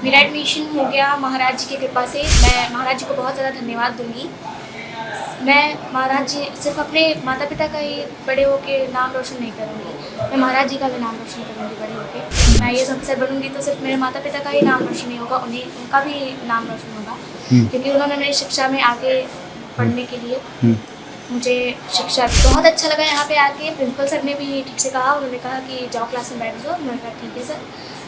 मेरा एडमिशन हो गया महाराज जी की कृपा से। मैं महाराज जी को बहुत ज़्यादा धन्यवाद दूंगी। मैं महाराज जी सिर्फ अपने माता पिता का ही बड़े होके नाम रोशन नहीं करूँगी, मैं महाराज जी का भी नाम रोशन करूँगी बड़े होके। मैं ये अफसर बनूँगी तो सिर्फ मेरे माता पिता का ही नाम रोशन नहीं होगा, उनका भी नाम रोशन होगा, क्योंकि उन्होंने मेरी शिक्षा में आगे पढ़ने के लिए मुझे शिक्षा बहुत अच्छा लगा। यहाँ पे आके प्रिंसिपल सर ने भी ठीक से कहा, उन्होंने कहा कि जाओ क्लास में बैठ जाओ। मैंने कहा ठीक है सर।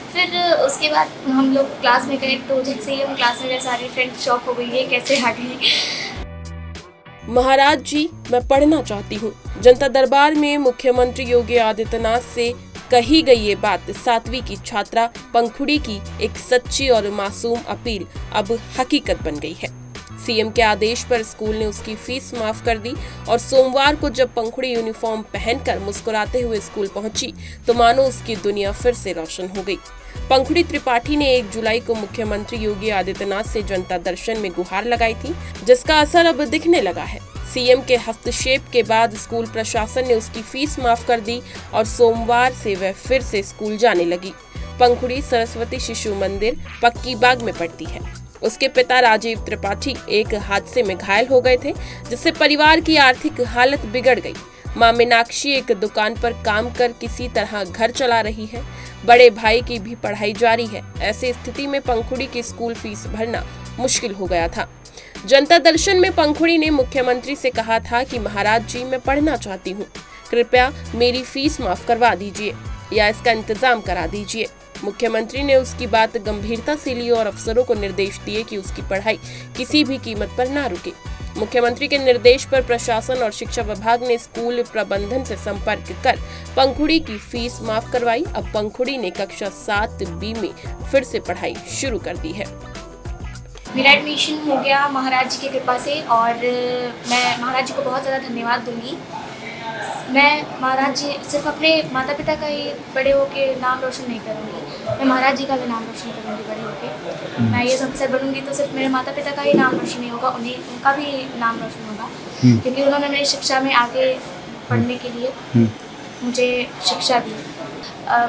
फिर उसके बाद हम लोग क्लास में गए तो जैसे ही हम क्लास में गए सारी फ्रेंड्स शॉक हो गई, ये कैसे आ गए। महाराज जी, मैं पढ़ना चाहती हूँ। जनता दरबार में मुख्यमंत्री योगी आदित्यनाथ से कही गई ये बात 7वीं की छात्रा पंखुड़ी की एक सच्ची और मासूम अपील अब हकीकत बन गई है। सीएम के आदेश पर स्कूल ने उसकी फीस माफ कर दी और सोमवार को जब पंखुड़ी यूनिफॉर्म पहनकर मुस्कुराते हुए स्कूल पहुंची तो मानो उसकी दुनिया फिर से रोशन हो गई। पंखुड़ी त्रिपाठी ने 1 जुलाई को मुख्यमंत्री योगी आदित्यनाथ से जनता दर्शन में गुहार लगाई थी, जिसका असर अब दिखने लगा है। सीएम के हस्तक्षेप के बाद स्कूल प्रशासन ने उसकी फीस माफ कर दी और सोमवार से वह फिर से स्कूल जाने लगी। पंखुड़ी सरस्वती शिशु मंदिर पक्की बाग में पढ़ती है। उसके पिता राजीव त्रिपाठी एक हादसे में घायल हो गए थे, जिससे परिवार की आर्थिक हालत बिगड़ गई। मां मीनाक्षी एक दुकान पर काम कर किसी तरह घर चला रही है। बड़े भाई की भी पढ़ाई जारी है। ऐसी स्थिति में पंखुड़ी की स्कूल फीस भरना मुश्किल हो गया था। जनता दर्शन में पंखुड़ी ने मुख्यमंत्री से कहा था कि महाराज जी, मैं पढ़ना चाहती हूँ, कृपया मेरी फीस माफ करवा दीजिए या इसका इंतजाम करा दीजिए। मुख्यमंत्री ने उसकी बात गंभीरता से ली और अफसरों को निर्देश दिए कि उसकी पढ़ाई किसी भी कीमत पर ना रुके। मुख्यमंत्री के निर्देश पर प्रशासन और शिक्षा विभाग ने स्कूल प्रबंधन से संपर्क कर पंखुड़ी की फीस माफ करवाई। अब पंखुड़ी ने कक्षा 7B में फिर से पढ़ाई शुरू कर दी है। मेरा एडमिशन हो गया महाराज जी की कृपा से और मैं महाराज जी को बहुत ज़्यादा धन्यवाद दूंगी। मैं महाराज जी सिर्फ अपने माता पिता का ही बड़े होके नाम रोशन नहीं करूँगी, मैं महाराज जी का भी नाम रोशन करूँगी बड़े होके। मैं ये अफसर बनूँगी तो सिर्फ मेरे माता पिता का ही नाम रोशन नहीं होगा, उनका भी नाम रोशन होगा, क्योंकि उन्होंने मेरी शिक्षा में आगे पढ़ने के लिए मुझे शिक्षा दी।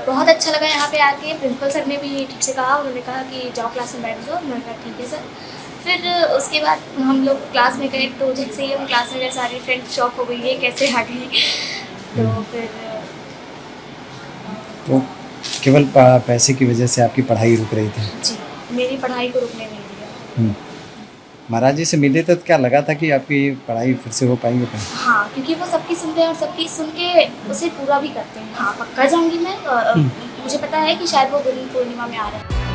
बहुत अच्छा लगा यहाँ पे आके। प्रिंसिपल सर ने भी ठीक से कहा, उन्होंने कहा कि जाओ क्लास में बैठ जाओ। मैंने कहा ठीक है सर। फिर उसके बाद हम लोग क्लास में गए तो जैसे ही हम क्लास में गए सारी फ्रेंड्स शॉक हो गई, ये कैसे आ गए। तो फिर तो केवल पैसे की वजह से आपकी पढ़ाई रुक रही थी? जी, मेरी पढ़ाई को रुकने नहीं दिया। महाराज जी से मिले तो क्या लगा था कि आपकी पढ़ाई फिर से हो पाएंगे? हाँ, क्योंकि वो सबकी सुनते हैं और सबकी सुन के उसे पूरा भी करते हैं। हाँ, पक्का जाऊंगी मैं। मुझे पता है कि शायद वो गुरु पूर्णिमा में आ रहे हैं।